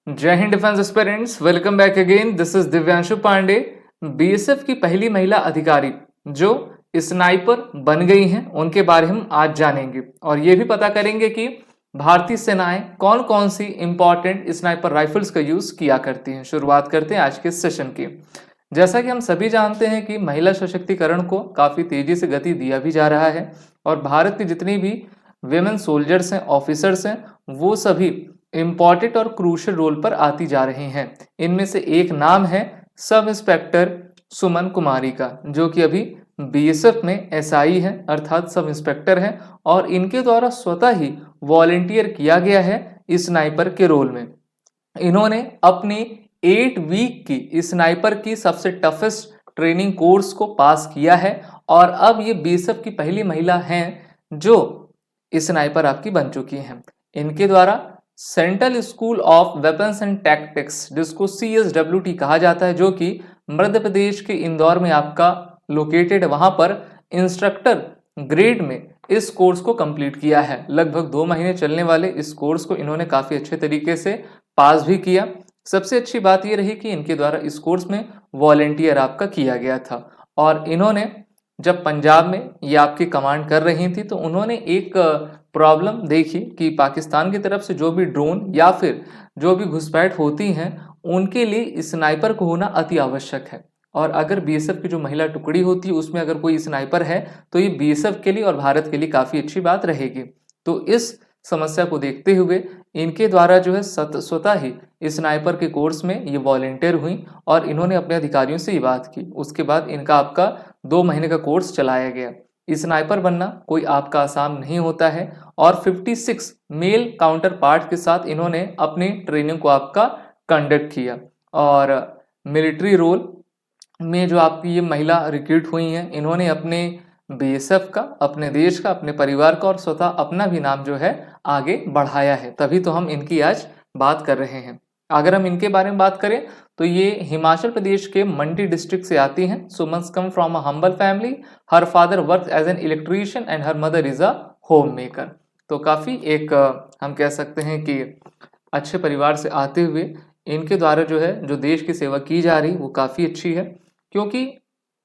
जय Hind defence aspirants, welcome back again. This is Divyanshu Pandey. BSF की पहली महिला अधिकारी जो स्नाइपर बन गई हैं उनके बारे में हम आज जानेंगे और ये भी पता करेंगे कि भारतीय सेनाएं कौन कौन सी इंपॉर्टेंट स्नाइपर राइफल्स का यूज किया करती हैं। शुरुआत करते हैं आज के सेशन की। जैसा कि हम सभी जानते हैं कि महिला सशक्तिकरण को काफी तेजी से गति दिया भी जा रहा है और भारत की जितनी भी वेमेन सोल्जर्स हैं, ऑफिसर्स हैं, वो सभी इम्पॉर्टेंट और क्रूशियल रोल पर आती जा रही हैं। इनमें से एक नाम है सब इंस्पेक्टर सुमन कुमारी का, जो कि अभी बीएसएफ में एसआई है अर्थात सब इंस्पेक्टर है और इनके द्वारा स्वतः ही वॉलेंटियर किया गया है स्नाइपर के रोल में। इन्होंने अपनी 8 वीक की स्नाइपर की सबसे टफेस्ट ट्रेनिंग कोर्स को पास किया है और अब ये बीएसएफ की पहली महिला हैं जो स्नाइपर आपकी बन चुकी हैं। इनके द्वारा central school of weapons and tactics, जिसको CSWT कहा जाता है, जो कि मध्य प्रदेश के इंदौर में आपका लोकेटेड है, वहां पर इंस्ट्रक्टर ग्रेड में इस कोर्स को कंप्लीट किया है। लगभग 2 महीने चलने वाले इस कोर्स को इन्होंने काफी अच्छे तरीके से पास भी किया। सबसे अच्छी बात यह रही कि इनके द्वारा इस कोर्स में वॉलेंटियर आपका किया गया था और इन्होंने जब पंजाब में ये आपकी कमांड कर रही थी तो उन्होंने एक प्रॉब्लम देखी कि पाकिस्तान की तरफ से जो भी ड्रोन या फिर जो भी घुसपैठ होती हैं उनके लिए स्नाइपर को होना अति आवश्यक है और अगर बीएसएफ की जो महिला टुकड़ी होती है उसमें अगर कोई स्नाइपर है तो ये बीएसएफ के लिए और भारत के लिए काफ़ी अच्छी बात रहेगी। तो इस समस्या को देखते हुए इनके द्वारा जो है स्वतः ही स्नाइपर के कोर्स में ये वॉलेंटियर हुई और इन्होंने अपने अधिकारियों से ये बात की। उसके बाद इनका आपका 2 महीने का कोर्स चलाया गया। स्नाइपर बनना कोई आपका आसान नहीं होता है और 56 मेल काउंटर पार्ट के साथ इन्होंने अपनी ट्रेनिंग को आपका कंडक्ट किया और मिलिट्री रोल में जो आपकी ये महिला रिक्रूट हुई हैं इन्होंने अपने बीएसएफ का, अपने देश का, अपने परिवार का और स्वतः अपना भी नाम जो है आगे बढ़ाया है। तभी तो हम इनकी आज बात कर रहे हैं। अगर हम इनके बारे में बात करें तो ये हिमाचल प्रदेश के मंडी डिस्ट्रिक्ट से आती हैं। Sumans come from a humble family. Her father work as an electrician and her mother is a home maker. तो काफ़ी एक हम कह सकते हैं कि अच्छे परिवार से आते हुए इनके द्वारा जो है जो देश की सेवा की जा रही वो काफ़ी अच्छी है, क्योंकि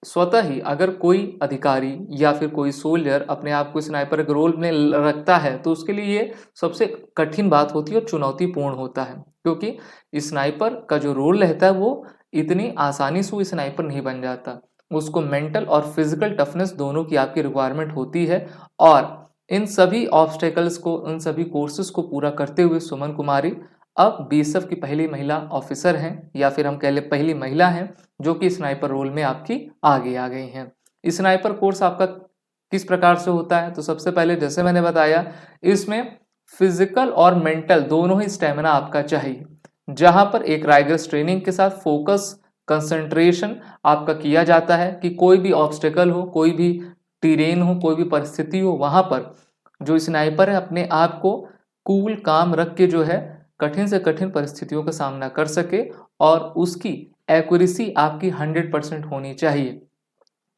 स्वतः ही अगर कोई अधिकारी या फिर कोई सोल्जर अपने आप को स्नाइपर के रोल में रखता है तो उसके लिए ये सबसे कठिन बात होती है और चुनौतीपूर्ण होता है, क्योंकि स्नाइपर का जो रोल रहता है वो इतनी आसानी से वो स्नाइपर नहीं बन जाता। उसको मेंटल और फिजिकल टफनेस दोनों की आपकी रिक्वायरमेंट होती है और इन सभी ऑब्स्टेकल्स को, इन सभी कोर्सेज को पूरा करते हुए सुमन कुमारी अब बीएसएफ की पहली महिला ऑफिसर हैं या फिर हम कह ले पहली महिला हैं जो कि स्नाइपर रोल में आपकी आगे आ गई हैं। स्नाइपर कोर्स आपका किस प्रकार से होता है? तो सबसे पहले जैसे मैंने बताया, इसमें फिजिकल और मेंटल दोनों ही स्टेमिना आपका चाहिए, जहां पर एक राइगरस ट्रेनिंग के साथ फोकस, कंसंट्रेशन आपका किया जाता है कि कोई भी ऑब्स्टेकल हो, कोई भी टेरेन हो, कोई भी परिस्थिति हो, वहां पर जो स्नाइपर है अपने आप को कूल काम रख के जो है कठिन से कठिन परिस्थितियों का सामना कर सके और उसकी एक्यूरेसी आपकी 100% होनी चाहिए,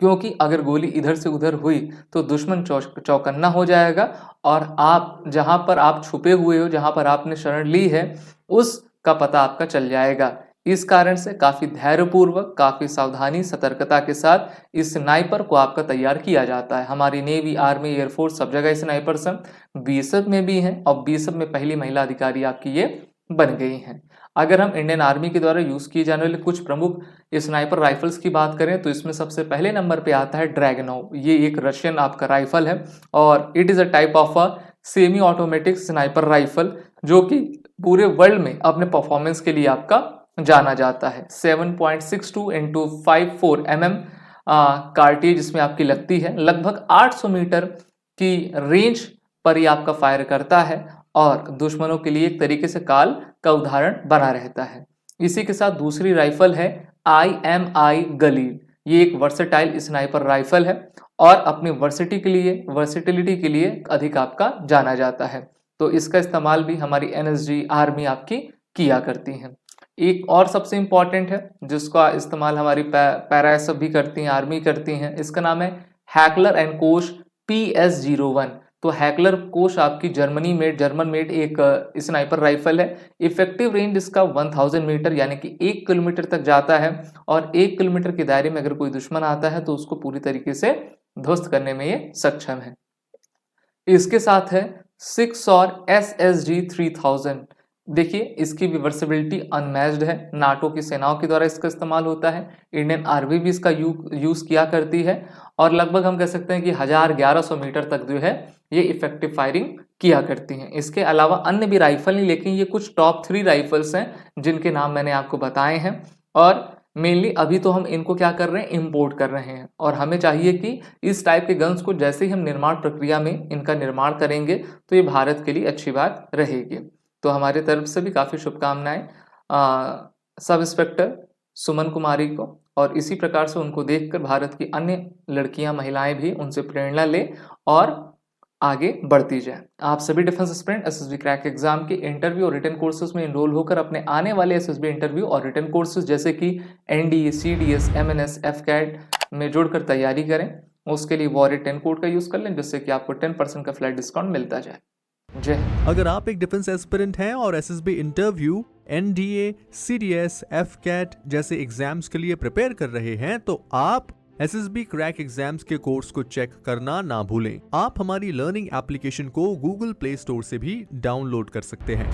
क्योंकि अगर गोली इधर से उधर हुई तो दुश्मन चौकन्ना हो जाएगा और आप जहां पर आप छुपे हुए हो, जहां पर आपने शरण ली है, उसका पता आपका चल जाएगा। इस कारण से काफी धैर्यपूर्वक, काफी सावधानी, सतर्कता के साथ इस स्नाइपर को आपका तैयार किया जाता है। हमारी नेवी, आर्मी, एयरफोर्स सब जगह स्नाइपर्स हैं, बीएसएफ में भी हैं और बीएसएफ में पहली महिला अधिकारी आपकी ये बन गई हैं। अगर हम इंडियन आर्मी के द्वारा यूज किए जाने वाले कुछ प्रमुख स्नाइपर राइफल्स की बात करें तो इसमें सबसे पहले नंबर पे आता है ड्रैगनोव। ये एक रशियन आपका राइफल है और it is a type of a semi automatic sniper rifle जो कि पूरे वर्ल्ड में अपने परफॉर्मेंस के लिए आपका जाना जाता है। 7.62 इंटू 54 mm कार्टेज इसमें आपकी लगती है। लगभग 800 मीटर की रेंज पर ही आपका फायर करता है और दुश्मनों के लिए एक तरीके से काल का उदाहरण बना रहता है। इसी के साथ दूसरी राइफल है IMI गलील। ये एक वर्सेटाइल स्नाइपर राइफल है और अपनी वर्सिटिलिटी के लिए अधिक आपका जाना जाता है। तो इसका इस्तेमाल भी हमारी NSG आर्मी आपकी किया करती है। एक और सबसे इंपॉर्टेंट है जिसका इस्तेमाल हमारी पैरा एसएफ भी करती हैं, आर्मी करती हैं, इसका नाम है हैकलर एंड कोश PS01। तो हैकलर कोश आपकी जर्मन मेड एक स्नाइपर राइफल है। इफेक्टिव रेंज इसका 1000 मीटर यानी कि 1 किलोमीटर तक जाता है और 1 किलोमीटर के दायरे में अगर कोई दुश्मन आता है तो उसको पूरी तरीके से ध्वस्त करने में ये सक्षम है। इसके साथ है 6 और SSG 3000। देखिए इसकी रिवर्सिबिलिटी अनमैच्ड है, नाटो की सेनाओं के द्वारा इसका इस्तेमाल होता है, इंडियन आर्मी भी इसका यूज किया करती है और लगभग हम कह सकते हैं कि 1100 मीटर तक जो है ये इफेक्टिव फायरिंग किया करती हैं। इसके अलावा अन्य भी राइफल नहीं, लेकिन ये कुछ टॉप 3 राइफल्स हैं जिनके नाम मैंने आपको बताए हैं और मेनली अभी तो हम इनको क्या कर रहे हैं, इंपोर्ट कर रहे हैं और हमें चाहिए कि इस टाइप के गन्स को जैसे ही हम निर्माण प्रक्रिया में इनका निर्माण करेंगे तो ये भारत के लिए अच्छी बात रहेगी। तो हमारी तरफ से भी काफ़ी शुभकामनाएं सब इंस्पेक्टर सुमन कुमारी को, और इसी प्रकार से उनको देखकर भारत की अन्य लड़कियां महिलाएं भी उनसे प्रेरणा ले और आगे बढ़ती जाए। आप सभी defence aspirant SSB crack exam के इंटरव्यू और रिटन कोर्सेज में इनरोल होकर अपने आने वाले एसएसबी इंटरव्यू और रिटन कोर्सेज जैसे कि एनडीए, सीडीएस, एमएनएस, एफकैट में जुड़कर तैयारी करें। उसके लिए वॉरियर 10 कोड का यूज कर लें जिससे कि आपको 10% का फ्लैट डिस्काउंट मिलता जाए। जय हिंद। अगर आप एक डिफेंस एस्पिरेंट हैं और SSB interview, NDA, CDS, AFCAT जैसे एग्जाम्स के लिए प्रिपेयर कर रहे हैं तो आप एसएसबी क्रैक एग्जाम्स के कोर्स को चेक करना ना भूलें। आप हमारी लर्निंग एप्लीकेशन को गूगल प्ले स्टोर से भी डाउनलोड कर सकते हैं।